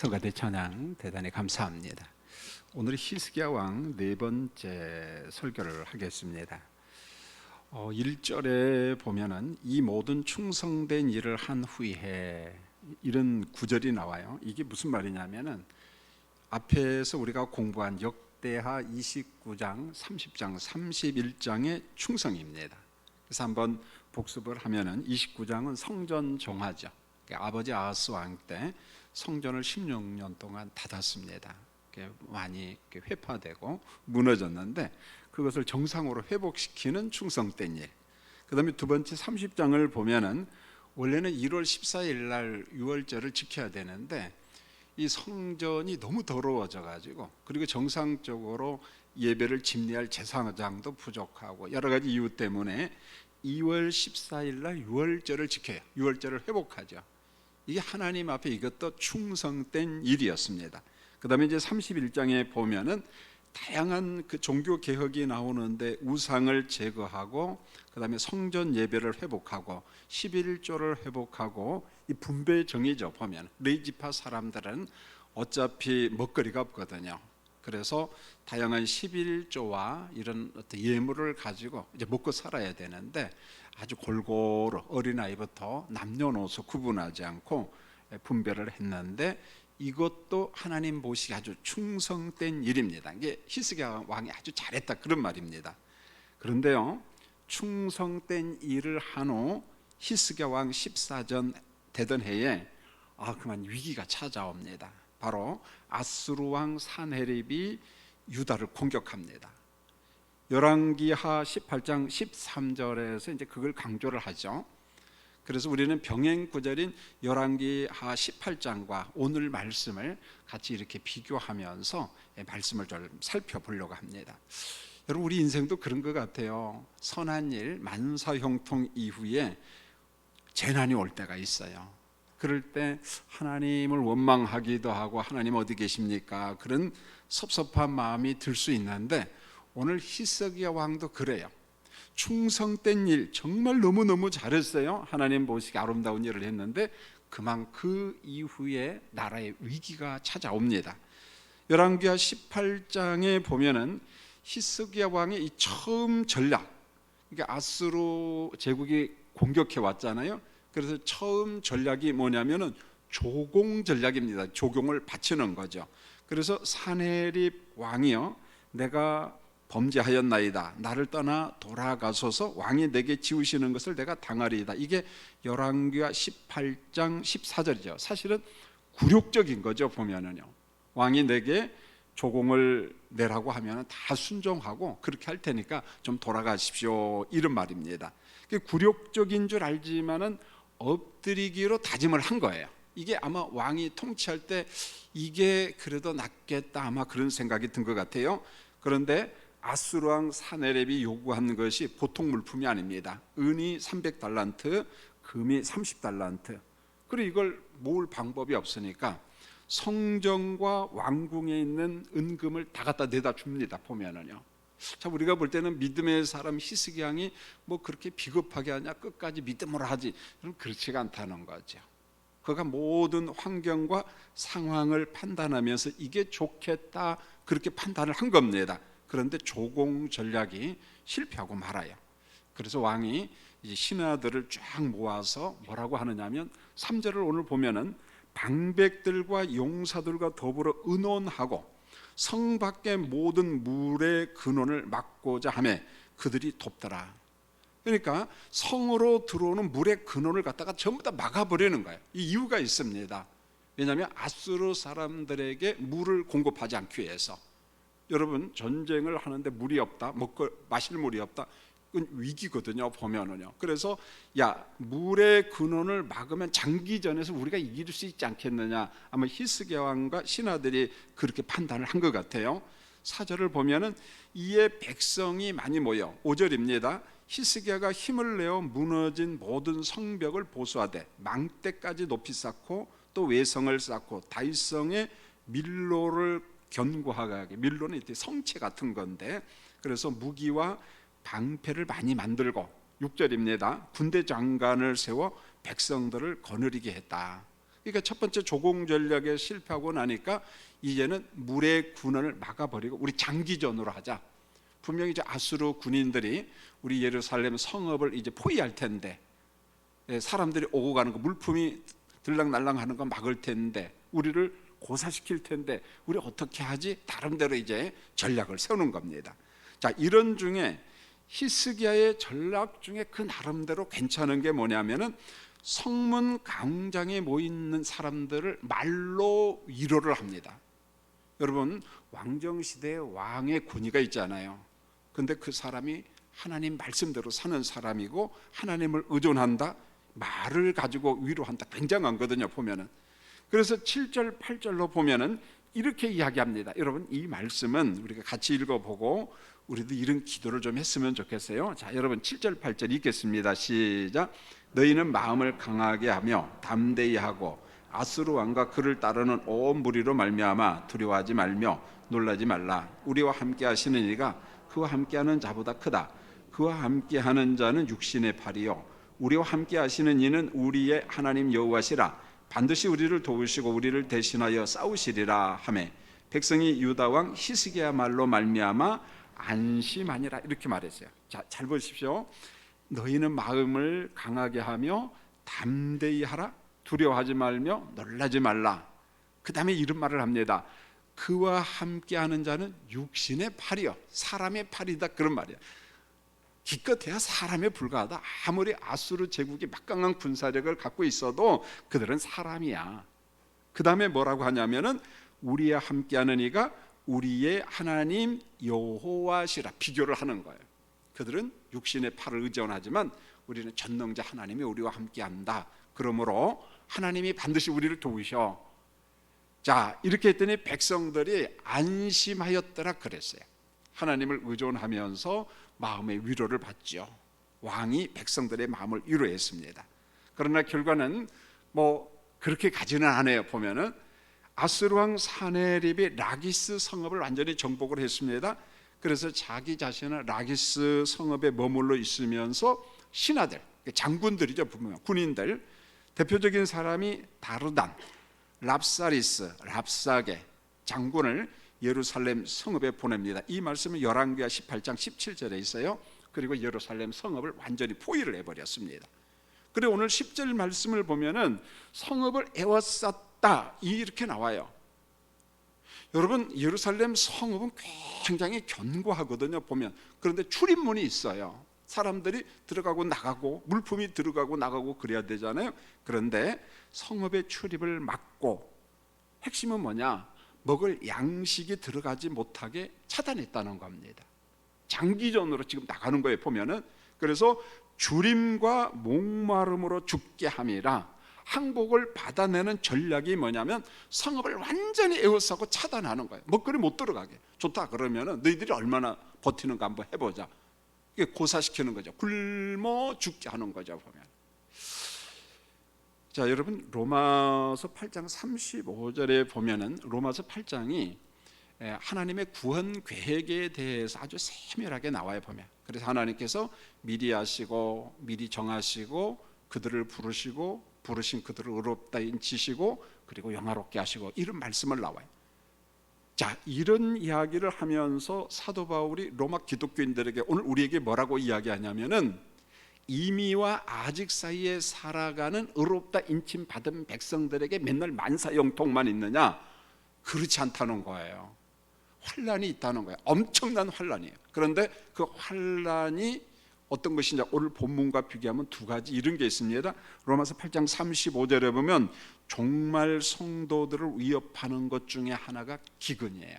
서가대 찬양 대단히 감사합니다. 오늘 히스기야 왕 네 번째 설교를 하겠습니다. 1절에 보면은 이 모든 충성된 일을 한 후에 이런 구절이 나와요. 이게 무슨 말이냐면은 앞에서 우리가 공부한 역대하 29장, 30장, 31장의 충성입니다. 그래서 한번 복습을 하면은 29장은 성전 종화죠. 아버지 아하스 왕 때 성전을 16년 동안 닫았습니다. 많이 회파되고 무너졌는데 그것을 정상으로 회복시키는 충성된 일. 그 다음에 두 번째 30장을 보면은 원래는 1월 14일 날 유월절을 지켜야 되는데 이 성전이 너무 더러워져 가지고, 그리고 정상적으로 예배를 집례할 제사장도 부족하고 여러 가지 이유 때문에 2월 14일 날 유월절을 지켜요. 유월절을 회복하죠. 이게 하나님 앞에 이것도 충성된 일이었습니다. 그 다음에 이제 31장에 보면은 다양한 그 종교 개혁이 나오는데 우상을 제거하고, 그 다음에 성전 예배를 회복하고 11조를 회복하고, 이 분배 정의죠. 보면 레위지파 사람들은 어차피 먹거리가 없거든요. 그래서 다양한 11조와 이런 어떤 예물을 가지고 이제 먹고 살아야 되는데 아주 골고루 어린아이부터 남녀노소 구분하지 않고 분배를 했는데, 이것도 하나님 보시기에 아주 충성된 일입니다. 이게 히스기야 왕이 아주 잘했다 그런 말입니다. 그런데요, 충성된 일을 한 후 히스기야 왕 14전 되던 해에 그만 위기가 찾아옵니다. 바로 아수르 왕 산헤립이 유다를 공격합니다. 열왕기하 18장 13절에서 이제 그걸 강조를 하죠. 그래서 우리는 병행 구절인 열왕기하 18장과 오늘 말씀을 같이 이렇게 비교하면서 말씀을 좀 살펴보려고 합니다. 여러분, 우리 인생도 그런 것 같아요. 선한 일, 만사형통 이후에 재난이 올 때가 있어요. 그럴 때 하나님을 원망하기도 하고 하나님 어디 계십니까? 그런 섭섭한 마음이 들 수 있는데 오늘 히스기야 왕도 그래요. 충성된 일 정말 너무너무 잘했어요. 하나님 보시기 아름다운 일을 했는데 그만 그 이후에 나라의 위기가 찾아옵니다. 열왕기하 18장에 보면은 히스기야 왕의 이 처음 전략, 그러니까 아수르 제국이 공격해 왔잖아요. 그래서 처음 전략이 뭐냐면은 조공 전략입니다. 조공을 바치는 거죠. 그래서 산헤립 왕이요, 내가 범죄하였나이다, 나를 떠나 돌아가소서, 왕이 내게 지우시는 것을 내가 당하리이다. 이게 열왕기하 18장 14절이죠. 사실은 굴욕적인 거죠. 보면은요, 왕이 내게 조공을 내라고 하면 다 순종하고 그렇게 할 테니까 좀 돌아가십시오, 이런 말입니다. 굴욕적인 줄 알지만은 엎드리기로 다짐을 한 거예요. 이게 아마 왕이 통치할 때 이게 그래도 낫겠다, 아마 그런 생각이 든 것 같아요. 그런데 아수르 왕 산헤립이 요구한 것이 보통 물품이 아닙니다. 은이 300달란트, 금이 30달란트. 그리고 이걸 모을 방법이 없으니까 성전과 왕궁에 있는 은금을 다 갖다 내다 줍니다. 보면은요. 자, 우리가 볼 때는 믿음의 사람 히스기야 왕이 뭐 그렇게 비겁하게 하냐, 끝까지 믿음으로 하지, 그렇지가 않다는 거죠. 그가 모든 환경과 상황을 판단하면서 이게 좋겠다 그렇게 판단을 한 겁니다. 그런데 조공 전략이 실패하고 말아요. 그래서 왕이 이제 신하들을 쫙 모아서 뭐라고 하느냐면 3절을 오늘 보면은 방백들과 용사들과 더불어 의논하고 성 밖의 모든 물의 근원을 막고자 하매 그들이 돕더라. 그러니까 성으로 들어오는 물의 근원을 갖다가 전부 다 막아버리는 거예요. 이 이유가 있습니다. 왜냐하면 아수르 사람들에게 물을 공급하지 않기 위해서. 여러분, 전쟁을 하는데 물이 없다, 마실 물이 없다, 그건 위기거든요. 보면은요. 그래서 물의 근원을 막으면 장기전에서 우리가 이길 수 있지 않겠느냐, 아마 히스기야 왕과 신하들이 그렇게 판단을 한 것 같아요. 4절을 보면은 이에 백성이 많이 모여, 5절입니다. 히스기야가 힘을 내어 무너진 모든 성벽을 보수하되 망대까지 높이 쌓고 또 외성을 쌓고 다윗성의 밀로를 견고하게, 밀로는 이렇게 성체 같은 건데, 그래서 무기와 방패를 많이 만들고, 6절입니다. 군대 장관을 세워 백성들을 거느리게 했다. 그러니까 첫 번째 조공 전략에 실패하고 나니까 이제는 물의 군원을 막아버리고 우리 장기전으로 하자. 분명히 이제 아수르 군인들이 우리 예루살렘 성읍을 이제 포위할 텐데, 사람들이 오고 가는 거, 물품이 들락날락하는 거 막을 텐데, 우리를 고사시킬 텐데 우리 어떻게 하지? 나름대로 이제 전략을 세우는 겁니다. 자, 이런 중에 히스기야의 전략 중에 그 나름대로 괜찮은 게 뭐냐면은 성문 광장에 모이는 사람들을 말로 위로를 합니다. 여러분, 왕정시대에 왕의 권위가 있잖아요. 근데 그 사람이 하나님 말씀대로 사는 사람이고 하나님을 의존한다, 말을 가지고 위로한다, 굉장하거든요 보면은. 그래서 7절 8절로 보면은 이렇게 이야기합니다. 여러분, 이 말씀은 우리가 같이 읽어보고 우리도 이런 기도를 좀 했으면 좋겠어요. 자, 여러분 7절 8절 읽겠습니다. 시작. 너희는 마음을 강하게 하며 담대히 하고 아수르 왕과 그를 따르는 온 무리로 말미암아 두려워하지 말며 놀라지 말라. 우리와 함께 하시는 이가 그와 함께하는 자보다 크다. 그와 함께하는 자는 육신의 팔이요 우리와 함께 하시는 이는 우리의 하나님 여호와시라. 반드시 우리를 도우시고 우리를 대신하여 싸우시리라 하매 백성이 유다 왕 히스기야 말로 말미암아 안심하니라, 이렇게 말했어요. 자, 잘 보십시오. 너희는 마음을 강하게 하며 담대히 하라. 두려워하지 말며 놀라지 말라. 그 다음에 이런 말을 합니다. 그와 함께하는 자는 육신의 팔이요 사람의 팔이다, 그런 말이야. 기껏해야 사람에 불과하다. 아무리 아수르 제국이 막강한 군사력을 갖고 있어도 그들은 사람이야. 그 다음에 뭐라고 하냐면은 우리와 함께하는 이가 우리의 하나님 여호와시라, 비교를 하는 거예요. 그들은 육신의 팔을 의존하지만 우리는 전능자 하나님이 우리와 함께한다. 그러므로 하나님이 반드시 우리를 도우셔. 자, 이렇게 했더니 백성들이 안심하였더라 그랬어요. 하나님을 의존하면서 마음의 위로를 받죠. 왕이 백성들의 마음을 위로했습니다. 그러나 결과는 뭐 그렇게 가지는 않아요. 보면은 아수르 왕 사네립이 라기스 성읍을 완전히 정복을 했습니다. 그래서 자기 자신은 라기스 성읍에 머물러 있으면서 신하들, 장군들이죠, 분명 군인들, 대표적인 사람이 다르단, 랍사리스, 랍사게 장군을 예루살렘 성읍에 보냅니다. 이 말씀은 열왕기하 18장 17절에 있어요. 그리고 예루살렘 성읍을 완전히 포위를 해버렸습니다. 그리고 오늘 10절 말씀을 보면은 성읍을 에워쌌다 이렇게 나와요. 여러분, 예루살렘 성읍은 굉장히 견고하거든요 보면. 그런데 출입문이 있어요. 사람들이 들어가고 나가고 물품이 들어가고 나가고 그래야 되잖아요. 그런데 성읍의 출입을 막고, 핵심은 뭐냐? 먹을 양식이 들어가지 못하게 차단했다는 겁니다. 장기전으로 지금 나가는 거예요 보면은. 그래서 주림과 목마름으로 죽게 함이라, 항복을 받아내는 전략이 뭐냐면 성읍을 완전히 에워싸고 차단하는 거예요. 먹거리 못 들어가게. 좋다 그러면은 너희들이 얼마나 버티는가 한번 해보자. 이게 고사시키는 거죠. 굶어 죽게 하는 거죠 보면. 자, 여러분, 로마서 8장 35절에 보면은 로마서 8장이 하나님의 구원 계획에 대해서 아주 세밀하게 나와요 보면. 그래서 하나님께서 미리 아시고 미리 정하시고 그들을 부르시고 부르신 그들을 의롭다 인치시고 그리고 영화롭게 하시고, 이런 말씀을 나와요. 자, 이런 이야기를 하면서 사도 바울이 로마 기독교인들에게 오늘 우리에게 뭐라고 이야기하냐면은 이미와 아직 사이에 살아가는 의롭다 인침 받은 백성들에게 맨날 만사형통만 있느냐? 그렇지 않다는 거예요. 환란이 있다는 거예요. 엄청난 환란이에요. 그런데 그 환란이 어떤 것이냐? 오늘 본문과 비교하면 두 가지 이런 게 있습니다. 로마서 8장 35절에 보면 종말 성도들을 위협하는 것 중에 하나가 기근이에요.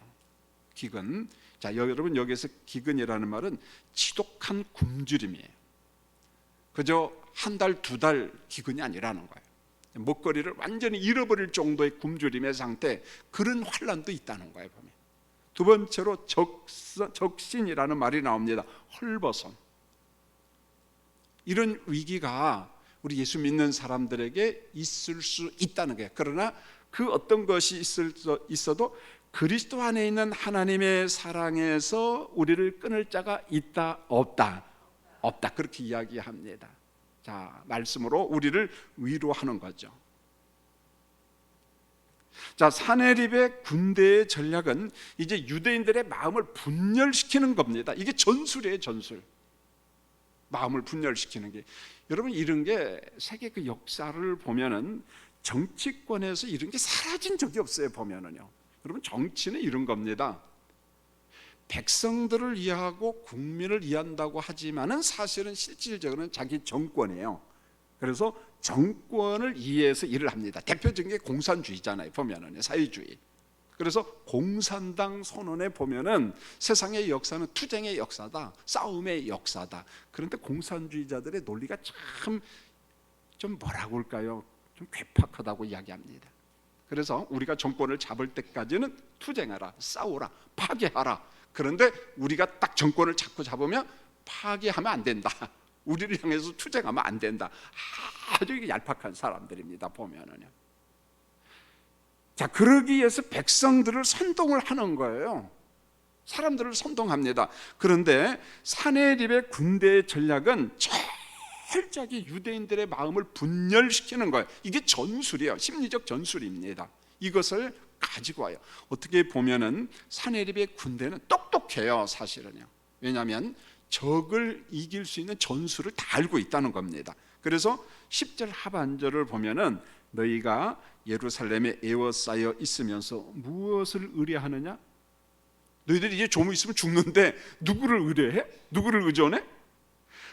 기근. 자, 여러분, 여기서 기근이라는 말은 지독한 굶주림이에요. 그저 한 달, 두 달 기근이 아니라는 거예요. 먹거리를 완전히 잃어버릴 정도의 굶주림의 상태, 그런 환란도 있다는 거예요 보면. 두 번째로 적신이라는 말이 나옵니다. 헐벗음. 이런 위기가 우리 예수 믿는 사람들에게 있을 수 있다는 거예요. 그러나 그 어떤 것이 있어도 그리스도 안에 있는 하나님의 사랑에서 우리를 끊을 자가 있다 없다? 없다, 그렇게 이야기합니다. 자, 말씀으로 우리를 위로하는 거죠. 자, 사내립의 군대의 전략은 이제 유대인들의 마음을 분열시키는 겁니다. 이게 전술이에요, 전술. 마음을 분열시키는 게. 여러분, 이런 게 세계 그 역사를 보면은 정치권에서 이런 게 사라진 적이 없어요, 보면은요. 여러분, 정치는 이런 겁니다. 백성들을 이해하고 국민을 이해한다고 하지만은 사실은 실질적으로는 자기 정권이에요. 그래서 정권을 이해해서 일을 합니다. 대표적인 게 공산주의잖아요, 보면은 사회주의. 그래서 공산당 선언에 보면은 세상의 역사는 투쟁의 역사다, 싸움의 역사다. 그런데 공산주의자들의 논리가 참 좀 뭐라고 할까요? 좀 괴팍하다고 이야기합니다. 그래서 우리가 정권을 잡을 때까지는 투쟁하라, 싸우라, 파괴하라. 그런데 우리가 딱 정권을 잡으면 파괴하면 안 된다. 우리를 향해서 투쟁하면 안 된다. 아주 얄팍한 사람들입니다, 보면은요. 자, 그러기 위해서 백성들을 선동을 하는 거예요. 사람들을 선동합니다. 그런데 사내립의 군대의 전략은 철저하게 유대인들의 마음을 분열시키는 거예요. 이게 전술이에요. 심리적 전술입니다. 이것을 가지고 와요. 어떻게 보면은 사내립의 군대는 똑똑해요, 사실은요. 왜냐하면 적을 이길 수 있는 전술을 다 알고 있다는 겁니다. 그래서 10절 하반절을 보면은 너희가 예루살렘에 에워싸여 있으면서 무엇을 의뢰하느냐? 너희들이 이제 좀 있으면 죽는데 누구를 의뢰해? 누구를 의존해?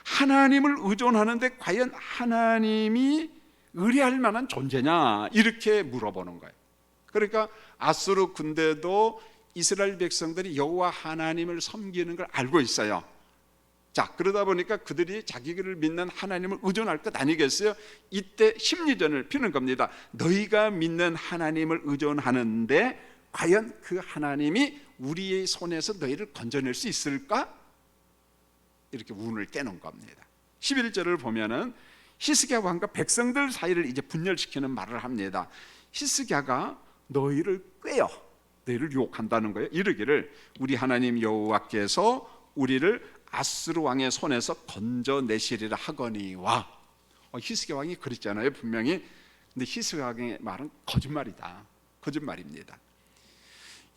하나님을 의존하는데 과연 하나님이 의뢰할 만한 존재냐? 이렇게 물어보는 거예요. 그러니까 아수르 군대도 이스라엘 백성들이 여호와 하나님을 섬기는 걸 알고 있어요. 자, 그러다 보니까 그들이 자기를 믿는 하나님을 의존할 것 아니겠어요? 이때 심리전을 피는 겁니다. 너희가 믿는 하나님을 의존하는데 과연 그 하나님이 우리의 손에서 너희를 건져낼 수 있을까? 이렇게 운을 떼는 겁니다. 11절을 보면은 히스기야 왕과 백성들 사이를 이제 분열시키는 말을 합니다. 히스기야가 너희를 꾀어, 너희를 유혹한다는 거예요. 이르기를 우리 하나님 여호와께서 우리를 아수르 왕의 손에서 건져내시리라 하거니와. 히스기야 왕이 그랬잖아요, 분명히. 근데 히스기야 왕의 말은 거짓말이다, 거짓말입니다.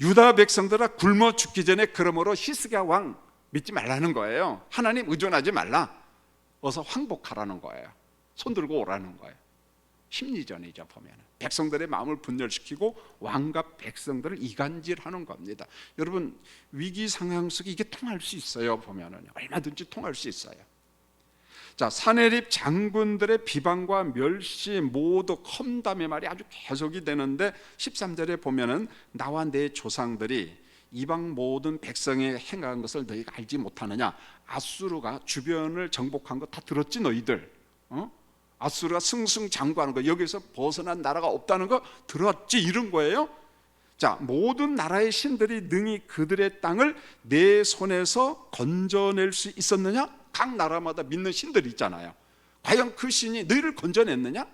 유다 백성들아 굶어 죽기 전에 그러므로 히스기야 왕 믿지 말라는 거예요. 하나님 의존하지 말라. 어서 항복하라는 거예요. 손 들고 오라는 거예요. 심리전이죠, 보면. 백성들의 마음을 분열시키고 왕과 백성들을 이간질하는 겁니다. 여러분, 위기 상황 속에 이게 통할 수 있어요, 보면은. 얼마든지 통할 수 있어요. 자, 사내립 장군들의 비방과 멸시, 모독, 험담의 말이 아주 계속이 되는데 13절에 보면은 나와 내 조상들이 이방 모든 백성에 행한 것을 너희가 알지 못하느냐? 아수르가 주변을 정복한 거 다 들었지, 너희들? 아수르가 승승장구하는 거, 여기서 벗어난 나라가 없다는 거 들었지, 이런 거예요. 자, 모든 나라의 신들이 능히 그들의 땅을 내 손에서 건져낼 수 있었느냐? 각 나라마다 믿는 신들이 있잖아요. 과연 그 신이 너희를 건져냈느냐?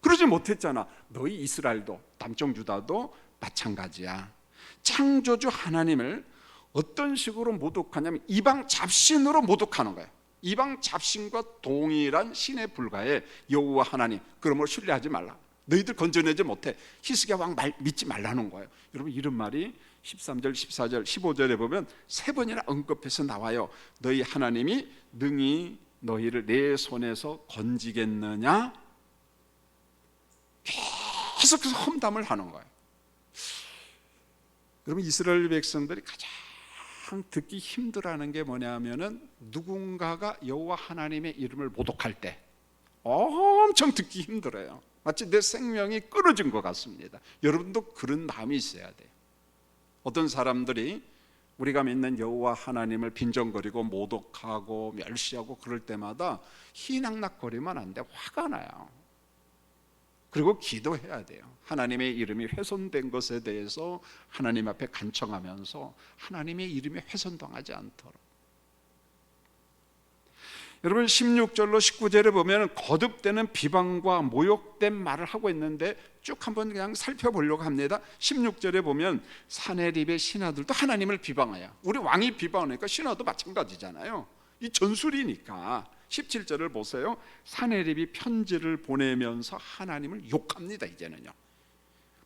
그러지 못했잖아. 너희 이스라엘도, 남쪽 유다도 마찬가지야. 창조주 하나님을 어떤 식으로 모독하냐면 이방 잡신으로 모독하는 거예요. 이방 잡신과 동일한 신에 불과해. 여호와 하나님, 그러므로 신뢰하지 말라. 너희들 건져내지 못해. 히스기야 왕 말 믿지 말라는 거예요. 여러분, 이런 말이 13절, 14절, 15절에 보면 3번이나 언급해서 나와요. 너희 하나님이 능히 너희를 내 손에서 건지겠느냐? 계속해서 험담을 하는 거예요. 여러분, 이스라엘 백성들이 가장 듣기 힘들어하는 게 뭐냐면은 누군가가 여호와 하나님의 이름을 모독할 때 엄청 듣기 힘들어요. 마치 내 생명이 끊어진 것 같습니다. 여러분도 그런 마음이 있어야 돼요. 어떤 사람들이 우리가 믿는 여호와 하나님을 빈정거리고 모독하고 멸시하고 그럴 때마다 희낙낙거리면 안 돼. 화가 나요. 그리고 기도해야 돼요. 하나님의 이름이 훼손된 것에 대해서 하나님 앞에 간청하면서 하나님의 이름이 훼손당하지 않도록. 여러분, 16절로 19절에 보면 거듭되는 비방과 모욕된 말을 하고 있는데 쭉 한번 그냥 살펴보려고 합니다. 16절에 보면 사내립의 신하들도 하나님을 비방해요. 우리 왕이 비방하니까 신하도 마찬가지잖아요. 이 전술이니까. 17절을 보세요. 사내립이 편지를 보내면서 하나님을 욕합니다. 이제는요,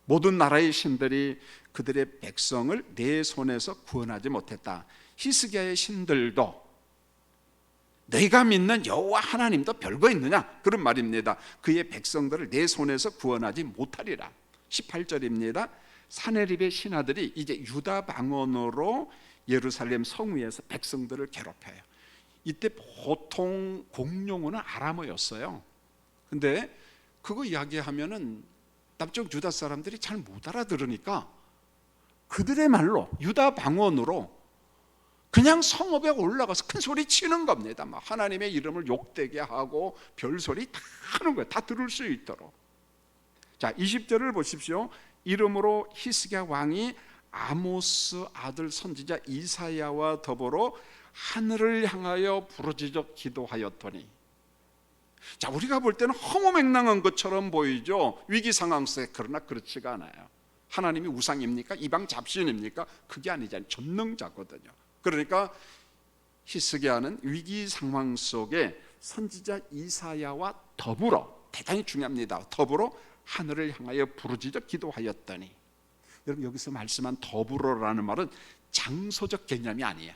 모든 나라의 신들이 그들의 백성을 내 손에서 구원하지 못했다. 히스기야의 신들도 내가 믿는 여호와 하나님도 별거 있느냐, 그런 말입니다. 그의 백성들을 내 손에서 구원하지 못하리라. 18절입니다. 사네립의 신하들이 이제 유다 방언으로 예루살렘 성 위에서 백성들을 괴롭혀요. 이때 보통 공용어는 아람어였어요. 근데 그거 이야기하면은 남쪽 유다 사람들이 잘 못 알아들으니까 그들의 말로 유다 방언으로 그냥 성읍에 올라가서 큰 소리 치는 겁니다. 막 하나님의 이름을 욕되게 하고 별소리 다 하는 거예요. 다 들을 수 있도록. 자, 20절을 보십시오. 이름으로 히스기야 왕이 아모스 아들 선지자 이사야와 더불어 하늘을 향하여 부르짖어 기도하였더니, 자, 우리가 볼 때는 허무맹랑한 것처럼 보이죠. 위기 상황 속에. 그러나 그렇지가 않아요. 하나님이 우상입니까? 이방 잡신입니까? 그게 아니잖아요. 전능자거든요. 그러니까 히스기야는 위기 상황 속에 선지자 이사야와 더불어, 대단히 중요합니다, 더불어 하늘을 향하여 부르짖어 기도하였더니, 여러분 여기서 말씀한 더불어라는 말은 장소적 개념이 아니에요.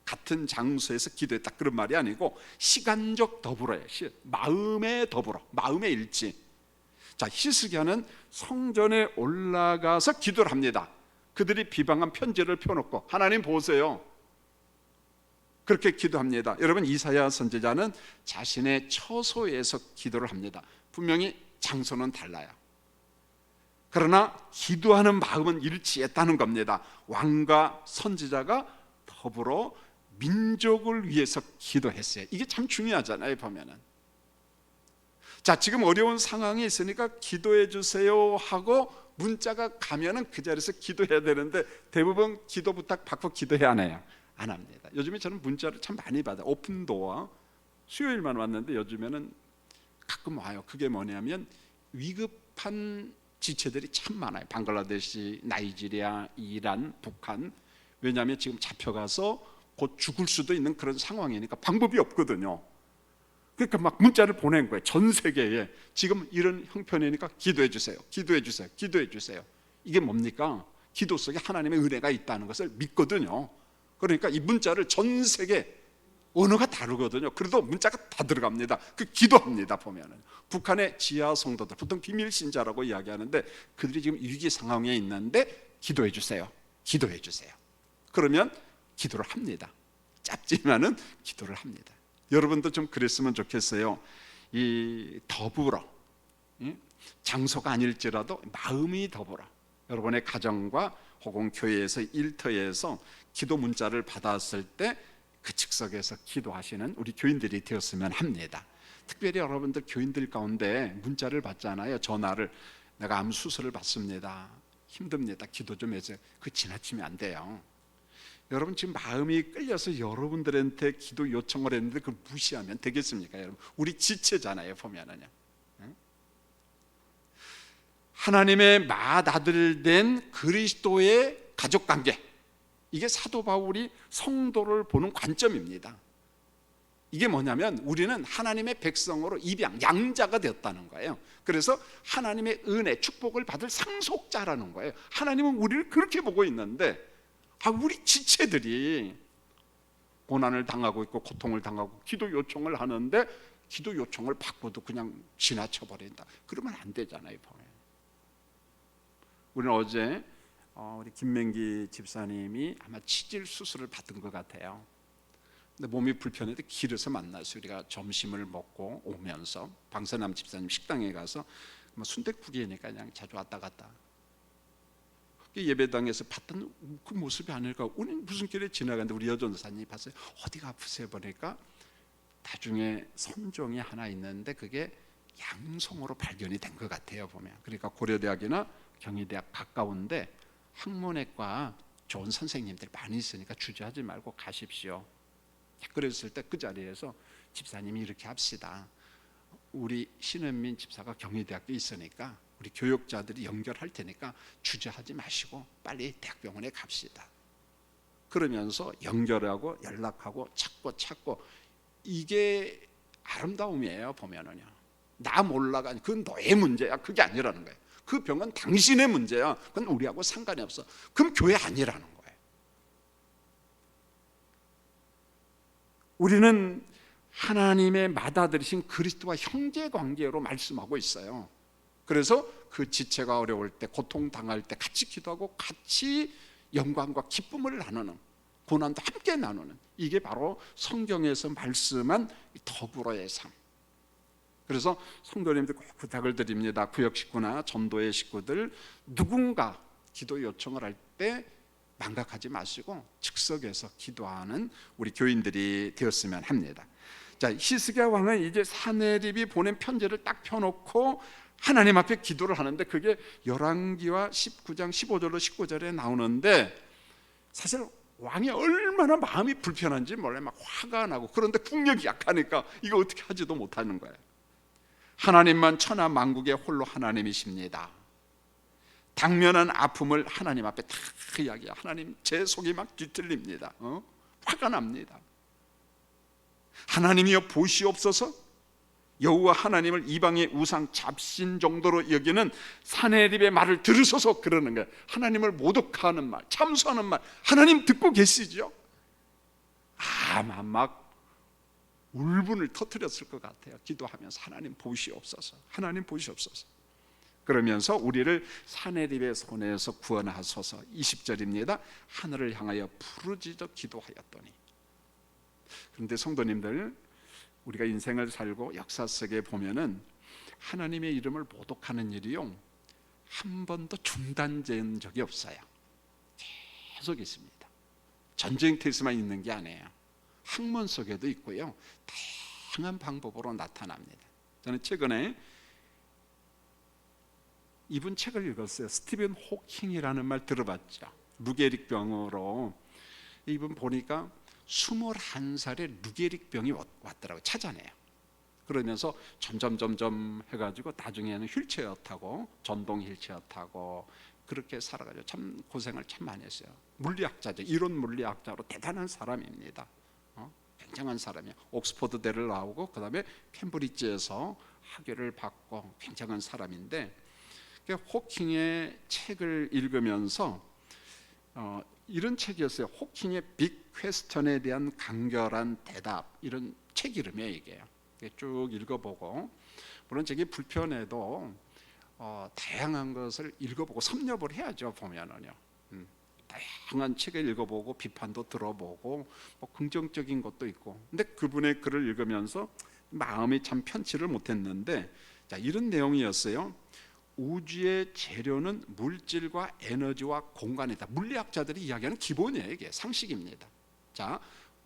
같은 장소에서 기도했다 그런 말이 아니고 시간적 더불어예요. 마음의 더불어, 마음의 일치. 자, 히스기야는 성전에 올라가서 기도를 합니다. 그들이 비방한 편지를 펴놓고 하나님 보세요, 그렇게 기도합니다. 여러분, 이사야 선지자는 자신의 처소에서 기도를 합니다. 분명히 장소는 달라요. 그러나 기도하는 마음은 일치했다는 겁니다. 왕과 선지자가 더불어 민족을 위해서 기도했어요. 이게 참 중요하잖아요, 보면은. 자, 지금 어려운 상황이 있으니까 기도해 주세요 하고 문자가 가면은 그 자리에서 기도해야 되는데 대부분 기도 부탁 받고 기도해 안 해요? 안 합니다. 요즘에 저는 문자를 참 많이 받아요. 오픈도어 수요일만 왔는데 요즘에는 가끔 와요. 그게 뭐냐면 위급한 지체들이 참 많아요. 방글라데시, 나이지리아, 이란, 북한. 왜냐하면 지금 잡혀가서 곧 죽을 수도 있는 그런 상황이니까 방법이 없거든요. 그러니까 막 문자를 보낸 거예요. 전 세계에 지금 이런 형편이니까 기도해 주세요, 기도해 주세요, 기도해 주세요. 이게 뭡니까? 기도 속에 하나님의 은혜가 있다는 것을 믿거든요. 그러니까 이 문자를 전 세계, 언어가 다르거든요. 그래도 문자가 다 들어갑니다. 그 기도합니다. 보면은 북한의 지하 성도들, 보통 비밀 신자라고 이야기하는데 그들이 지금 위기 상황에 있는데 기도해 주세요, 기도해 주세요. 그러면 기도를 합니다. 짧지만은 기도를 합니다. 여러분도 좀 그랬으면 좋겠어요. 이 더불어, 장소가 아닐지라도 마음이 더불어, 여러분의 가정과 혹은 교회에서 일터에서 기도 문자를 받았을 때 그 즉석에서 기도하시는 우리 교인들이 되었으면 합니다. 특별히 여러분들 교인들 가운데 문자를 받잖아요. 전화를, 내가 암 수술을 받습니다, 힘듭니다, 기도 좀 해주세요. 그거 지나치면 안 돼요. 여러분 지금 마음이 끌려서 여러분들한테 기도 요청을 했는데 그걸 무시하면 되겠습니까? 여러분, 우리 지체잖아요, 보면은요. 하나님의 맏아들 된 그리스도의 가족관계, 이게 사도 바울이 성도를 보는 관점입니다. 이게 뭐냐면 우리는 하나님의 백성으로 입양, 양자가 되었다는 거예요. 그래서 하나님의 은혜, 축복을 받을 상속자라는 거예요. 하나님은 우리를 그렇게 보고 있는데 우리 지체들이 고난을 당하고 있고 고통을 당하고 기도 요청을 하는데 기도 요청을 받고도 그냥 지나쳐 버린다. 그러면 안 되잖아요, 보면. 우리는 어제 우리 김맹기 집사님이 아마 치질 수술을 받은 것 같아요. 근데 몸이 불편해도 길에서 만났어요. 우리가 점심을 먹고 오면서 방선남 집사님 식당에 가서 순댓국이니까 그냥 자주 왔다 갔다. 예배당에서 봤던 그 모습이 아닐까. 우리 무슨 길에 지나가는데 우리 여전사님이 봤어요. 어디가 아프세요? 보니까 나중에 선종이 하나 있는데 그게 양성으로 발견이 된 것 같아요, 보면. 그러니까 고려대학이나 경희대학 가까운데 학문외과 좋은 선생님들 많이 있으니까 주저하지 말고 가십시오. 그랬을 때 그 자리에서 집사님이 이렇게 합시다. 우리 신은민 집사가 경희대학에 있으니까 우리 교육자들이 연결할 테니까 주저하지 마시고 빨리 대학병원에 갑시다. 그러면서 연결하고 연락하고 찾고 이게 아름다움이에요, 보면은요. 나 몰라가 그건 너의 문제야, 그게 아니라는 거예요. 그 병은 당신의 문제야. 그건 우리하고 상관이 없어. 그럼 교회 아니라는 거예요. 우리는 하나님의 맏아들이신 그리스도와 형제관계로 말씀하고 있어요. 그래서 그 지체가 어려울 때, 고통당할 때 같이 기도하고 같이 영광과 기쁨을 나누는, 고난도 함께 나누는, 이게 바로 성경에서 말씀한 더불어의 삶. 그래서 성도님들 꼭 부탁을 드립니다. 구역 식구나 전도의 식구들, 누군가 기도 요청을 할 때 망각하지 마시고 즉석에서 기도하는 우리 교인들이 되었으면 합니다. 자, 히스기야 왕은 이제 사네립이 보낸 편지를 딱 펴놓고 하나님 앞에 기도를 하는데, 그게 열왕기와 19장 15절로 19절에 나오는데, 사실 왕이 얼마나 마음이 불편한지 몰라요. 막 화가 나고, 그런데 국력이 약하니까 이거 어떻게 하지도 못하는 거예요. 하나님만 천하 만국의 홀로 하나님이십니다. 당면한 아픔을 하나님 앞에 다 이야기해요. 하나님, 제 속이 막 뒤틀립니다. 화가 납니다. 하나님이여 보시옵소서. 여호와 하나님을 이방의 우상 잡신 정도로 여기는 사네립의 말을 들으소서. 그러는 거예요. 하나님을 모독하는 말, 참소하는 말, 하나님 듣고 계시죠? 아마 막 울분을 터뜨렸을 것 같아요. 기도하면서 하나님 보시옵소서, 하나님 보시옵소서. 그러면서 우리를 사네립의 손에서 구원하소서. 20절입니다. 하늘을 향하여 부르짖어 기도하였더니. 그런데 성도님들, 우리가 인생을 살고 역사 속에 보면은 하나님의 이름을 모독하는 일이요, 한 번도 중단된 적이 없어요. 계속 있습니다. 전쟁터에서만 있는 게 아니에요. 학문 속에도 있고요, 다양한 방법으로 나타납니다. 저는 최근에 이분 책을 읽었어요. 스티븐 호킹이라는 말 들어봤죠? 루게릭 병으로. 이분 보니까 21살에 루게릭 병이 왔더라고요. 찾아내요. 그러면서 점점 해가지고 나중에는 휠체어 타고, 전동 휠체어 타고 그렇게 살아가지고 참 고생을 참 많이 했어요. 물리학자죠. 이론 물리학자로 대단한 사람입니다. 굉장한 사람이에요. 옥스퍼드대를 나오고 그 다음에 캠브리지에서 학위를 받고 굉장한 사람인데, 호킹의 책을 읽으면서 이런 책이었어요. 호킹의 빅 퀘스천에 대한 간결한 대답, 이런 책 이름이에요. 이게 쭉 읽어보고, 물론 책이 불편해도 다양한 것을 읽어보고 섭렵을 해야죠. 보면은요, 다양한 책을 읽어보고 비판도 들어보고 뭐 긍정적인 것도 있고. 근데 그분의 글을 읽으면서 마음이 참 편치를 못했는데, 자, 이런 내용이었어요. 우주의 재료는 물질과 에너지와 공간이다. 물리학자들이 이야기하는 기본이에요. 이게 상식입니다. 자,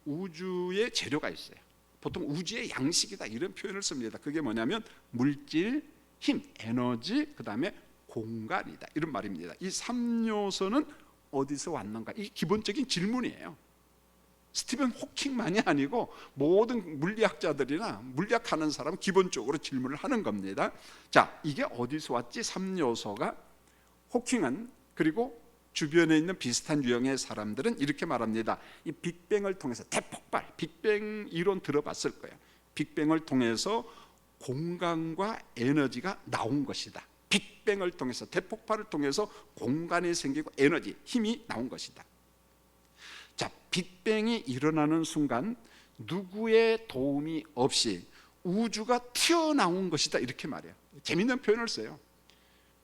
우주의 재료가 있어요. 보통 우주의 양식이다, 이런 표현을 씁니다. 그게 뭐냐면 물질, 힘, 에너지, 그 다음에 공간이다, 이런 말입니다. 이 3요소는 어디서 왔는가? 이 기본적인 질문이에요. 스티븐 호킹만이 아니고 모든 물리학자들이나 물리학하는 사람은 기본적으로 질문을 하는 겁니다. 자, 이게 어디서 왔지? 3요소가. 호킹은, 그리고 주변에 있는 비슷한 유형의 사람들은 이렇게 말합니다. 이 빅뱅을 통해서 대폭발, 빅뱅 이론 들어봤을 거예요. 빅뱅을 통해서 공간과 에너지가 나온 것이다. 빅뱅을 통해서, 대폭발을 통해서 공간이 생기고 에너지, 힘이 나온 것이다. 자, 빅뱅이 일어나는 순간 누구의 도움이 없이 우주가 튀어나온 것이다, 이렇게 말해요. 재미있는 표현을 써요.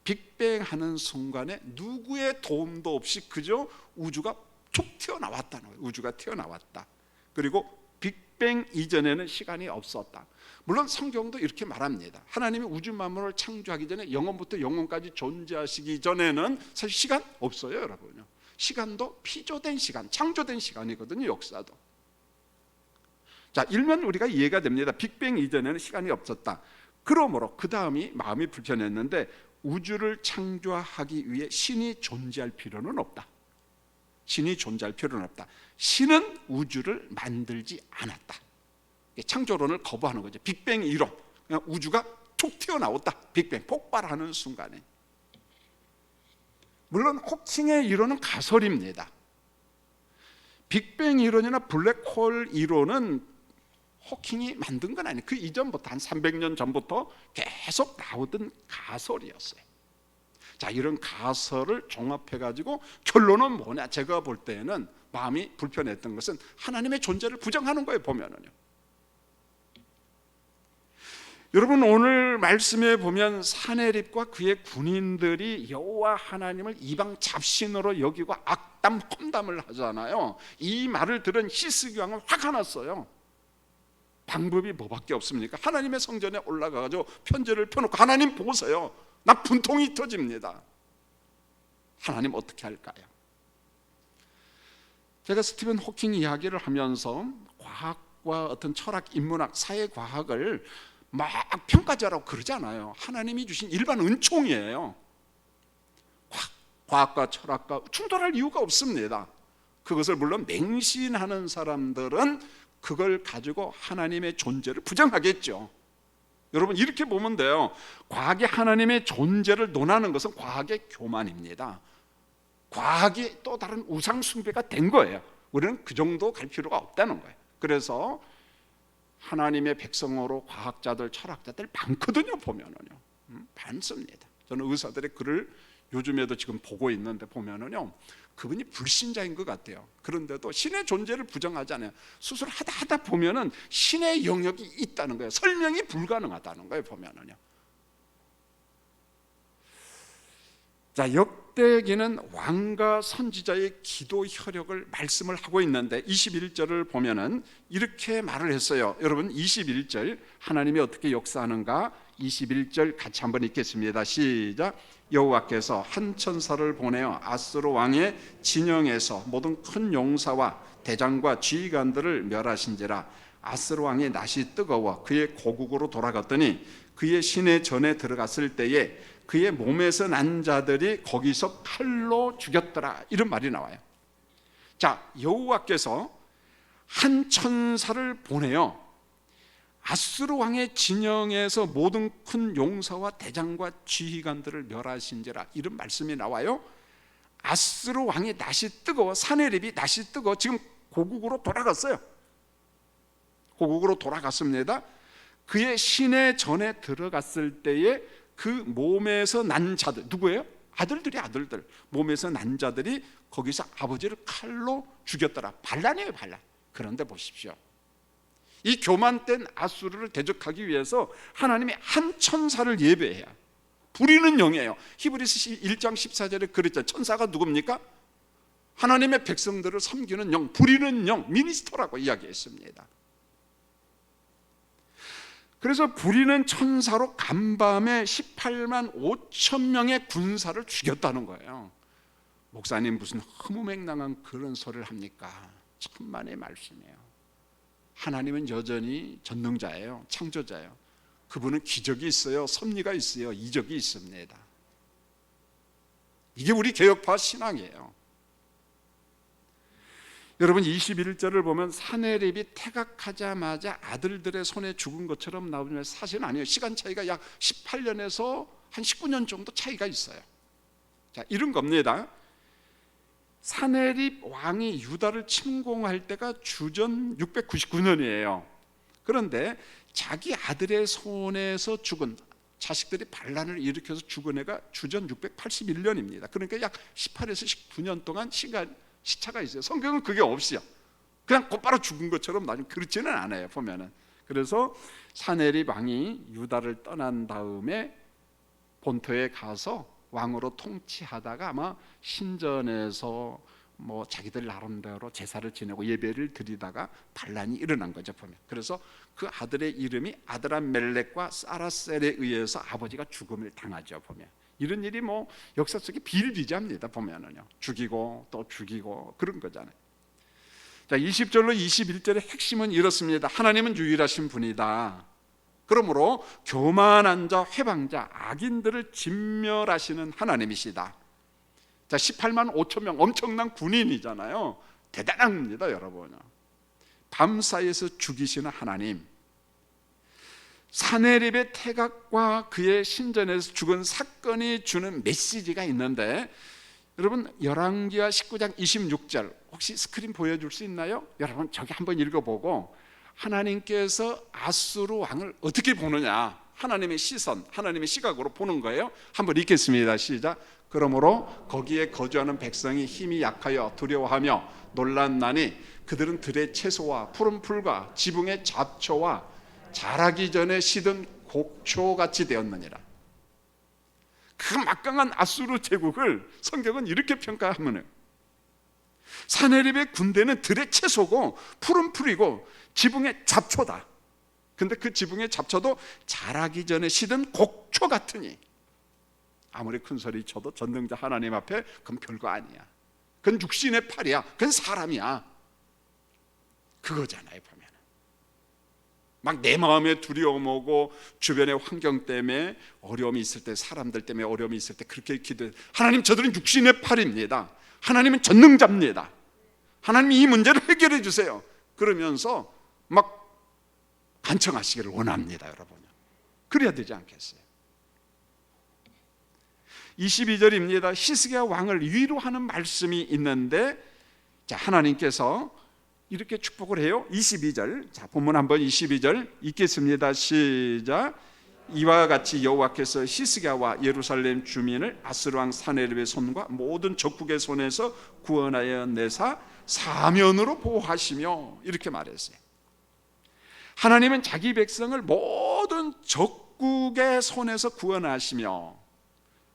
빅뱅 하는 순간에 누구의 도움도 없이 그저 우주가 툭 튀어나왔다는 거예요. 우주가 튀어나왔다. 그리고 빅뱅 이전에는 시간이 없었다. 물론 성경도 이렇게 말합니다. 하나님이 우주 만물을 창조하기 전에, 영원부터 영원까지 존재하시기 전에는 사실 시간 없어요, 여러분요. 시간도 피조된 시간, 창조된 시간이거든요, 역사도. 자, 일면 우리가 이해가 됩니다. 빅뱅 이전에는 시간이 없었다. 그러므로 그 다음이 마음이 불편했는데, 우주를 창조하기 위해 신이 존재할 필요는 없다. 신이 존재할 필요는 없다. 신은 우주를 만들지 않았다. 창조론을 거부하는 거죠. 빅뱅 이론, 그냥 우주가 툭 튀어나왔다. 빅뱅 폭발하는 순간에. 물론 호킹의 이론은 가설입니다. 빅뱅 이론이나 블랙홀 이론은 호킹이 만든 건 아니에요. 그 이전부터, 한 300년 전부터 계속 나오던 가설이었어요. 자, 이런 가설을 종합해 가지고 결론은 뭐냐? 제가 볼 때는 마음이 불편했던 것은 하나님의 존재를 부정하는 거예요, 보면은요. 여러분, 오늘 말씀에 보면 사내립과 그의 군인들이 여호와 하나님을 이방 잡신으로 여기고 악담 험담을 하잖아요. 이 말을 들은 히스기 왕은 화가 났어요. 방법이 뭐밖에 없습니까? 하나님의 성전에 올라가가지고 편지를 펴놓고 하나님 보세요, 나 분통이 터집니다. 하나님 어떻게 할까요? 제가 스티븐 호킹 이야기를 하면서 과학과 어떤 철학, 인문학, 사회과학을 막 평가자라고 그러잖아요. 하나님이 주신 일반 은총이에요. 과학과 철학과 충돌할 이유가 없습니다. 그것을 물론 맹신하는 사람들은 그걸 가지고 하나님의 존재를 부정하겠죠. 여러분, 이렇게 보면 돼요. 과학이 하나님의 존재를 논하는 것은 과학의 교만입니다. 과학이 또 다른 우상 숭배가 된 거예요. 우리는 그 정도 갈 필요가 없다는 거예요. 그래서 하나님의 백성으로 과학자들, 철학자들 많거든요, 보면은요. 많습니다. 저는 의사들의 글을 요즘에도 지금 보고 있는데 보면은요, 그분이 불신자인 것 같아요. 그런데도 신의 존재를 부정하잖아요. 수술하다 보면은 신의 영역이 있다는 거예요. 설명이 불가능하다는 거예요, 보면은요. 자, 역대기는 왕과 선지자의 기도 혈역을 말씀을 하고 있는데 21절을 보면은 이렇게 말을 했어요. 여러분, 21절 하나님이 어떻게 역사하는가 21절 같이 한번 읽겠습니다. 시작. 여호와께서 한 천사를 보내어 아스로 왕의 진영에서 모든 큰 용사와 대장과 지휘관들을 멸하신지라. 아스로 왕의 낯이 뜨거워 그의 고국으로 돌아갔더니 그의 시내 전에 들어갔을 때에 그의 몸에서 난 자들이 거기서 칼로 죽였더라. 이런 말이 나와요. 자, 여호와께서 한 천사를 보내어 아수르 왕의 진영에서 모든 큰 용사와 대장과 지휘관들을 멸하신지라. 이런 말씀이 나와요. 아수르 왕의 낯이 뜨거워, 사내립이 낯이 뜨거워 지금 고국으로 돌아갔어요. 고국으로 돌아갔습니다. 그의 시내 전에 들어갔을 때에 그 몸에서 난 자들, 누구예요? 아들들. 몸에서 난 자들이 거기서 아버지를 칼로 죽였더라. 반란이에요, 반란. 그런데 보십시오, 이 교만된 아수르를 대적하기 위해서 하나님이 한 천사를 예배해야, 부리는 영이에요. 히브리서 1장 14절에 그랬죠. 천사가 누굽니까? 하나님의 백성들을 섬기는 영, 부리는 영, 미니스터라고 이야기했습니다. 그래서 부리는 천사로 간밤에 18만 5천 명의 군사를 죽였다는 거예요. 목사님 무슨 허무맹랑한 그런 소리를 합니까? 천만의 말씀이에요. 하나님은 여전히 전능자예요. 창조자예요. 그분은 기적이 있어요. 섭리가 있어요. 이적이 있습니다. 이게 우리 개혁파 신앙이에요. 여러분, 21절을 보면 사내립이 태각하자마자 아들들의 손에 죽은 것처럼 나오면 사실은 아니에요. 시간 차이가 약 18년에서 한 19년 정도 차이가 있어요. 자, 이런 겁니다. 사내립 왕이 유다를 침공할 때가 주전 699년이에요. 그런데 자기 아들의 손에서 죽은, 자식들이 반란을 일으켜서 죽은 애가 주전 681년입니다. 그러니까 약 18에서 19년 동안 시차가 있어요. 성경은 그게 없어요. 그냥 곧바로 죽은 것처럼 나중 그렇지는 않아요, 보면은. 그래서 사내립 왕이 유다를 떠난 다음에 본토에 가서 왕으로 통치하다가 아마 신전에서 뭐 자기들 나름대로 제사를 지내고 예배를 드리다가 반란이 일어난 거죠, 보면. 그래서 그 아들의 이름이 아드람멜렉과 사라셀에 의해서 아버지가 죽음을 당하죠, 보면. 이런 일이 뭐 역사 속에 비일비재합니다, 보면은요. 죽이고 또 죽이고 그런 거잖아요. 자, 20절로 21절의 핵심은 이렇습니다. 하나님은 유일하신 분이다. 그러므로 교만한 자, 회방자, 악인들을 진멸하시는 하나님이시다. 자, 18만 5천 명, 엄청난 군인이잖아요. 대단합니다, 여러분. 밤사이에서 죽이시는 하나님. 사내립의 태각과 그의 신전에서 죽은 사건이 주는 메시지가 있는데, 여러분, 열왕기하 19장 26절 혹시 스크린 보여줄 수 있나요? 여러분, 저기 한번 읽어보고 하나님께서 아수르 왕을 어떻게 보느냐, 하나님의 시선, 하나님의 시각으로 보는 거예요. 한번 읽겠습니다. 시작. 그러므로 거기에 거주하는 백성이 힘이 약하여 두려워하며 놀란나니 그들은 들의 채소와 푸른 풀과 지붕의 잡초와 자라기 전에 시든 곡초같이 되었느니라. 그 막강한 아수르 제국을 성경은 이렇게 평가하면, 사네립의 군대는 들의 채소고 푸른 풀이고 지붕의 잡초다. 근데 그 지붕의 잡초도 자라기 전에 시든 곡초 같으니, 아무리 큰 소리 쳐도 전능자 하나님 앞에 그건 별거 아니야. 그건 육신의 팔이야. 그건 사람이야. 그거잖아요. 보면 막 내 마음에 두려움 오고 주변의 환경 때문에 어려움이 있을 때, 사람들 때문에 어려움이 있을 때 그렇게 기도해. 하나님, 저들은 육신의 팔입니다. 하나님은 전능자입니다. 하나님, 이 문제를 해결해 주세요. 그러면서 막 간청하시기를 원합니다. 여러분, 그래야 되지 않겠어요? 22절입니다. 히스기야 왕을 위로하는 말씀이 있는데, 자, 하나님께서 이렇게 축복을 해요. 22절, 자, 본문 한번 22절 읽겠습니다. 시작. 이와 같이 여호와께서 히스기야와 예루살렘 주민을 아스르 왕 사네립의 손과 모든 적국의 손에서 구원하여 내사 사면으로 보호하시며, 이렇게 말했어요. 하나님은 자기 백성을 모든 적국의 손에서 구원하시며,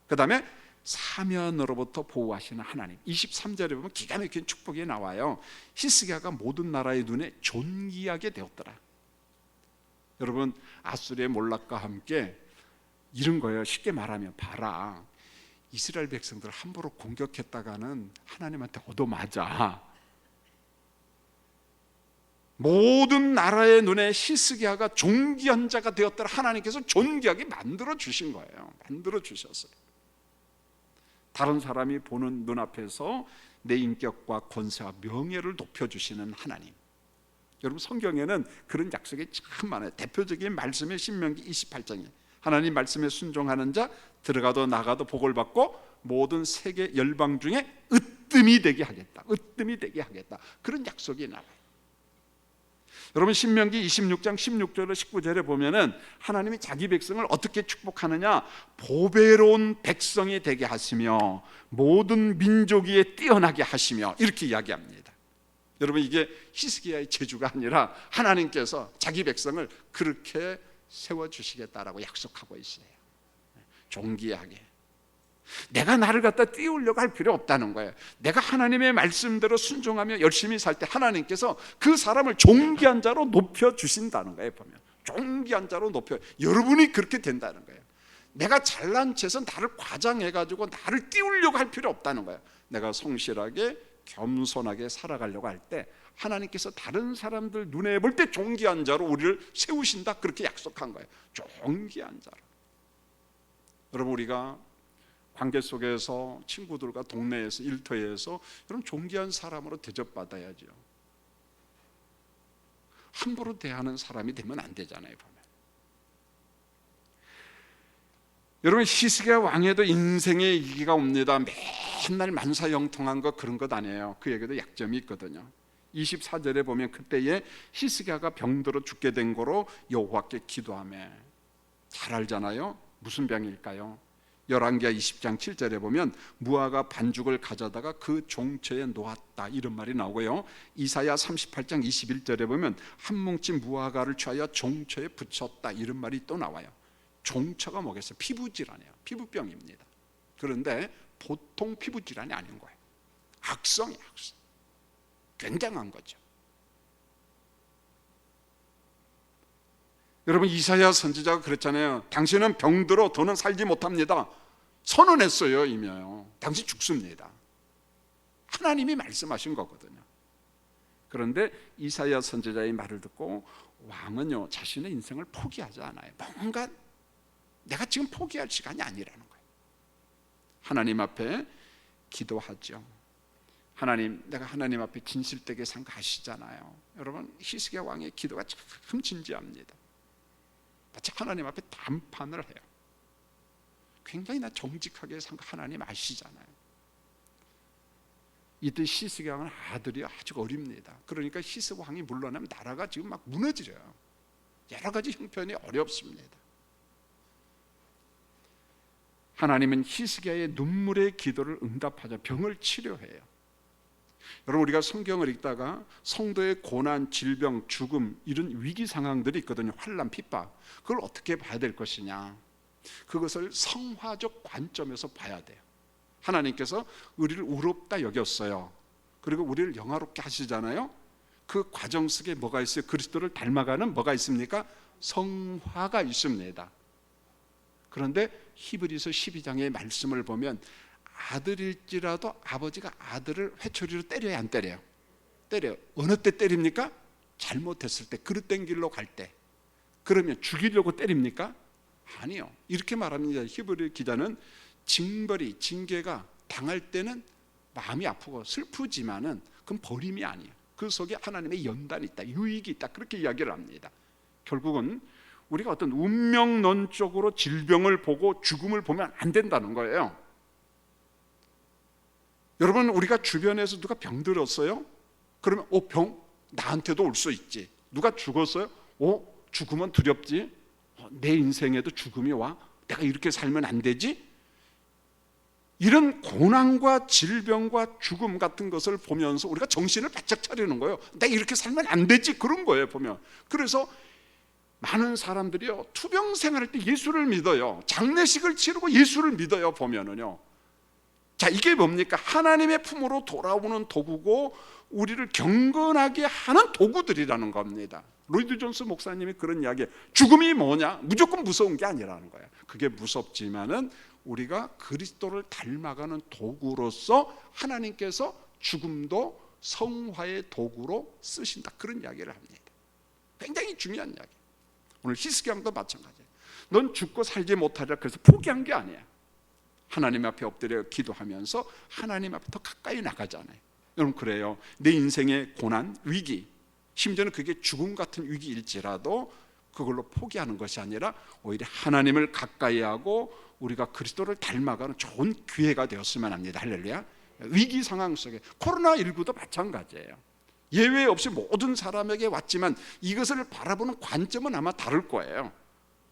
그 다음에 사면으로부터 보호하시는 하나님. 23절에 보면 기가 막힌 축복이 나와요. 히스기야가 모든 나라의 눈에 존귀하게 되었더라. 여러분, 아수르의 몰락과 함께 이런 거예요. 쉽게 말하면, 봐라, 이스라엘 백성들 함부로 공격했다가는 하나님한테 얻어맞아. 모든 나라의 눈에 히스기야가 존귀한 자가 되었더라. 하나님께서 존귀하게 만들어 주신 거예요. 만들어 주셨어요. 다른 사람이 보는 눈앞에서 내 인격과 권세와 명예를 높여주시는 하나님. 여러분, 성경에는 그런 약속이 참 많아요. 대표적인 말씀이 신명기 28장이에요. 하나님 말씀에 순종하는 자 들어가도 나가도 복을 받고 모든 세계 열방 중에 으뜸이 되게 하겠다. 으뜸이 되게 하겠다. 그런 약속이 나와요. 여러분, 신명기 26장 16절로 19절에 보면은 하나님이 자기 백성을 어떻게 축복하느냐, 보배로운 백성이 되게 하시며 모든 민족 위에 뛰어나게 하시며, 이렇게 이야기합니다. 여러분, 이게 히스기야의 재주가 아니라 하나님께서 자기 백성을 그렇게 세워주시겠다라고 약속하고 있어요. 존귀하게. 내가 나를 갖다 띄우려고 할 필요 없다는 거예요. 내가 하나님의 말씀대로 순종하며 열심히 살 때 하나님께서 그 사람을 존귀한 자로 높여주신다는 거예요. 보면 존귀한 자로 높여, 여러분이 그렇게 된다는 거예요. 내가 잘난 척해서 나를 과장해가지고 나를 띄우려고 할 필요 없다는 거예요. 내가 성실하게 겸손하게 살아가려고 할 때 하나님께서 다른 사람들 눈에 볼 때 존귀한 자로 우리를 세우신다, 그렇게 약속한 거예요. 존귀한 자로. 여러분, 우리가 관계 속에서 친구들과 동네에서 일터에서 여러분 존귀한 사람으로 대접받아야죠. 함부로 대하는 사람이 되면 안 되잖아요. 보면. 여러분, 히스기야 왕에도 인생의 위기가 옵니다. 맨날 만사형통한 거 그런 것 아니에요. 그에게도 약점이 있거든요. 24절에 보면 그때에 히스기야가 병들어 죽게 된 거로 여호와께 기도하며, 잘 알잖아요. 무슨 병일까요? 열왕기하 20장 7절에 보면 무화과 반죽을 가져다가 그 종처에 놓았다, 이런 말이 나오고요. 이사야 38장 21절에 보면 한 뭉침 무화과를 취하여 종처에 붙였다, 이런 말이 또 나와요. 종처가 뭐겠어요? 피부질환이에요. 피부병입니다. 그런데 보통 피부질환이 아닌 거예요. 악성이에요. 악성. 굉장한 거죠. 여러분, 이사야 선지자가 그랬잖아요. 당신은 병들어 더는 살지 못합니다. 선언했어요. 이미요. 당신 죽습니다. 하나님이 말씀하신 거거든요. 그런데 이사야 선지자의 말을 듣고 왕은요, 자신의 인생을 포기하지 않아요. 뭔가 내가 지금 포기할 시간이 아니라는 거예요. 하나님 앞에 기도하죠. 하나님, 내가 하나님 앞에 진실되게 산 거 아시잖아요. 여러분, 히스기야 왕의 기도가 참 진지합니다. 마치 하나님 앞에 담판을 해요. 굉장히 나 정직하게 산 거 하나님 아시잖아요. 이때 히스기야 왕은 아들이 아직 어립니다. 그러니까 히스기야 왕이 물러나면 나라가 지금 막 무너지려요. 여러 가지 형편이 어렵습니다. 하나님은 히스기야의 눈물의 기도를 응답하자 병을 치료해요. 여러분, 우리가 성경을 읽다가 성도의 고난, 질병, 죽음 이런 위기 상황들이 있거든요. 환난, 핍박. 그걸 어떻게 봐야 될 것이냐, 그것을 성화적 관점에서 봐야 돼요. 하나님께서 우리를 의롭다 여겼어요. 그리고 우리를 영화롭게 하시잖아요. 그 과정 속에 뭐가 있어요? 그리스도를 닮아가는 뭐가 있습니까? 성화가 있습니다. 그런데 히브리서 12장의 말씀을 보면 아들일지라도 아버지가 아들을 회초리로 때려야 안 때려요? 때려요. 어느 때 때립니까? 잘못했을 때, 그릇된 길로 갈 때. 그러면 죽이려고 때립니까? 아니요. 이렇게 말합니다. 히브리 기자는 징벌이, 징계가 당할 때는 마음이 아프고 슬프지만은 그건 버림이 아니에요. 그 속에 하나님의 연단이 있다, 유익이 있다, 그렇게 이야기를 합니다. 결국은 우리가 어떤 운명론적으로 질병을 보고 죽음을 보면 안 된다는 거예요. 여러분, 우리가 주변에서 누가 병들었어요? 그러면 병 나한테도 올 수 있지. 누가 죽었어요? 죽으면 두렵지. 내 인생에도 죽음이 와. 내가 이렇게 살면 안 되지. 이런 고난과 질병과 죽음 같은 것을 보면서 우리가 정신을 바짝 차리는 거예요. 내가 이렇게 살면 안 되지, 그런 거예요 보면. 그래서 많은 사람들이요, 투병 생활할 때 예수를 믿어요. 장례식을 치르고 예수를 믿어요 보면은요. 자, 이게 뭡니까? 하나님의 품으로 돌아오는 도구고 우리를 경건하게 하는 도구들이라는 겁니다. 로이드 존스 목사님이 그런 이야기예요. 죽음이 뭐냐? 무조건 무서운 게 아니라는 거예요. 그게 무섭지만은 우리가 그리스도를 닮아가는 도구로서 하나님께서 죽음도 성화의 도구로 쓰신다, 그런 이야기를 합니다. 굉장히 중요한 이야기. 오늘 히스기야도 마찬가지예요. 넌 죽고 살지 못하리라 그래서 포기한 게 아니야. 하나님 앞에 엎드려 기도하면서 하나님 앞에 더 가까이 나가잖아요. 여러분, 그래요. 내 인생의 고난, 위기, 심지어는 그게 죽음 같은 위기일지라도 그걸로 포기하는 것이 아니라 오히려 하나님을 가까이 하고 우리가 그리스도를 닮아가는 좋은 기회가 되었으면 합니다. 할렐루야. 위기 상황 속에 코로나19도 마찬가지예요. 예외 없이 모든 사람에게 왔지만 이것을 바라보는 관점은 아마 다를 거예요.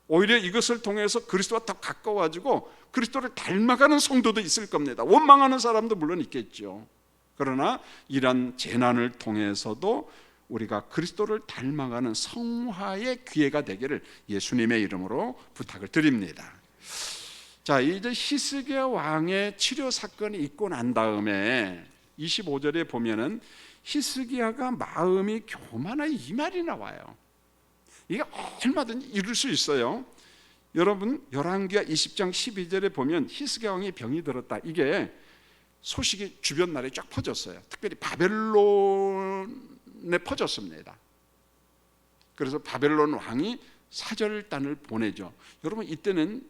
오히려 이것을 통해서 그리스도와 더 가까워지고 그리스도를 닮아가는 성도도 있을 겁니다. 원망하는 사람도 물론 있겠죠. 그러나 이런 재난을 통해서도 우리가 그리스도를 닮아가는 성화의 기회가 되기를 예수님의 이름으로 부탁을 드립니다. 자, 이제 히스기야 왕의 치료 사건이 있고 난 다음에 25절에 보면은 히스기야가 마음이 교만하여 이 말이 나와요. 이게 얼마든지 이룰 수 있어요. 여러분, 열왕기하 20장 12절에 보면 히스기야 왕이 병이 들었다, 이게 소식이 주변 나라에 쫙 퍼졌어요. 특별히 바벨론에 퍼졌습니다. 그래서 바벨론 왕이 사절단을 보내죠. 여러분, 이때는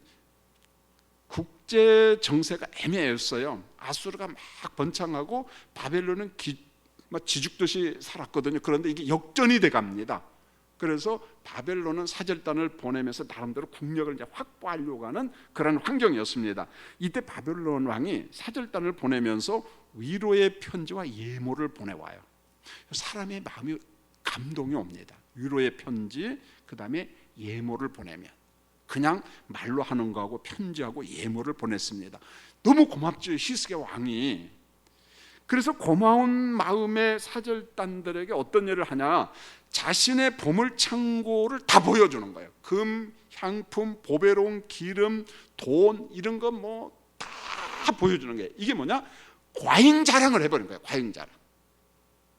국제 정세가 애매했어요. 아수르가 막 번창하고 바벨론은 지죽듯이 살았거든요. 그런데 이게 역전이 돼 갑니다. 그래서 바벨론은 사절단을 보내면서 나름대로 국력을 이제 확보하려고 하는 그런 환경이었습니다. 이때 바벨론 왕이 사절단을 보내면서 위로의 편지와 예모를 보내와요. 사람의 마음이 감동이 옵니다. 위로의 편지, 그 다음에 예모를 보내면, 그냥 말로 하는 거하고 편지하고 예모를 보냈습니다. 너무 고맙죠, 히스기야 왕이. 그래서 고마운 마음의 사절단들에게 어떤 일을 하냐, 자신의 보물 창고를 다 보여주는 거예요. 금, 향품, 보배로운 기름, 돈, 이런 거 뭐 다 보여주는 거예요. 이게 뭐냐? 과잉 자랑을 해버린 거예요. 과잉 자랑.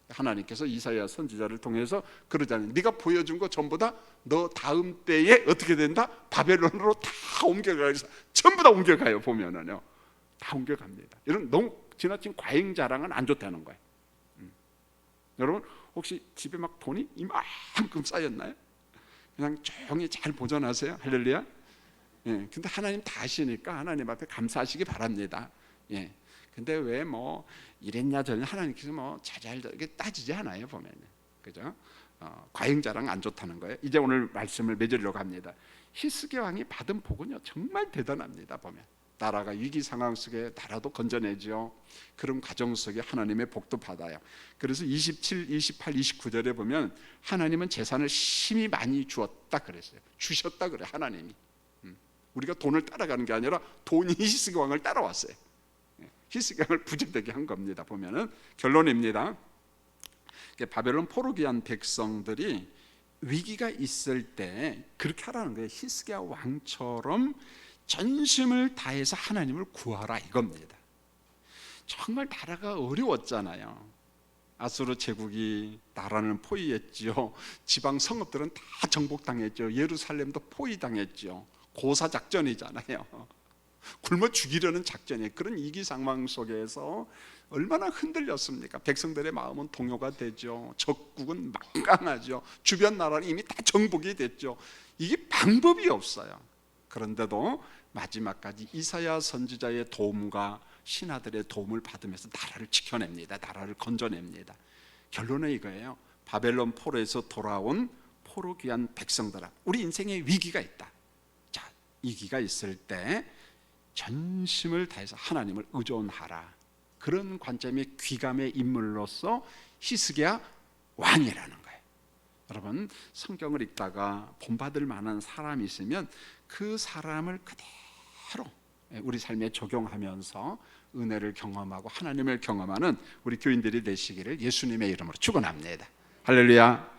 하나님께서 이사야 선지자를 통해서 그러잖아요. 네가 보여준 거 전부 다 너 다음 때에 어떻게 된다? 바벨론으로 다 옮겨가요. 전부 다 옮겨가요. 보면은요, 다 옮겨갑니다. 이런 너무 지나친 과잉 자랑은 안 좋다는 거예요. 여러분, 혹시 집에 막 돈이 이만큼 쌓였나요? 그냥 조용히 잘 보존하세요. 할렐루야. 예, 근데 하나님 다 아시니까 하나님 앞에 감사하시기 바랍니다. 예. 근데 왜 뭐 이랬냐 저랬냐 하나님께서 뭐 자잘 이렇게 따지지 않아요 보면은, 그죠? 과잉 자랑 안 좋다는 거예요. 이제 오늘 말씀을 맺으려고 합니다. 히스기야 왕이 받은 복은요 정말 대단합니다. 보면 나라가 위기 상황 속에 나라도 건져내죠. 그런 과정 속에 하나님의 복도 받아요. 그래서 27, 28, 29절에 보면 하나님은 재산을 심히 많이 주었다 그랬어요. 주셨다 그래 하나님이. 우리가 돈을 따라가는 게 아니라 돈이 히스기야 왕을 따라왔어요. 히스기야 왕을 부재되게 한 겁니다. 보면은 결론입니다. 바벨론 포로기한 백성들이 위기가 있을 때 그렇게 하라는 거예요. 히스기야 왕처럼 전심을 다해서 하나님을 구하라 이겁니다. 정말 나라가 어려웠잖아요. 아수르 제국이 나라는 포위했죠. 지방 성읍들은 다 정복당했죠. 예루살렘도 포위당했죠. 고사 작전이잖아요. 굶어 죽이려는 작전이에요. 그런 이기상망 속에서 얼마나 흔들렸습니까? 백성들의 마음은 동요가 되죠. 적국은 망강하죠. 주변 나라는 이미 다 정복이 됐죠. 이게 방법이 없어요. 그런데도 마지막까지 이사야 선지자의 도움과 신하들의 도움을 받으면서 나라를 지켜냅니다. 나라를 건져냅니다. 결론은 이거예요. 바벨론 포로에서 돌아온 포로 귀한 백성들아, 우리 인생에 위기가 있다. 자, 위기가 있을 때 전심을 다해서 하나님을 의존하라. 그런 관점의 귀감의 인물로서 히스기야 왕이라는 거예요. 여러분, 성경을 읽다가 본받을 만한 사람이 있으면 그 사람을 그대로 우리 삶에 적용하면서 은혜를 경험하고 하나님을 경험하는 우리 교인들이 되시기를 예수님의 이름으로 축원합니다. 할렐루야.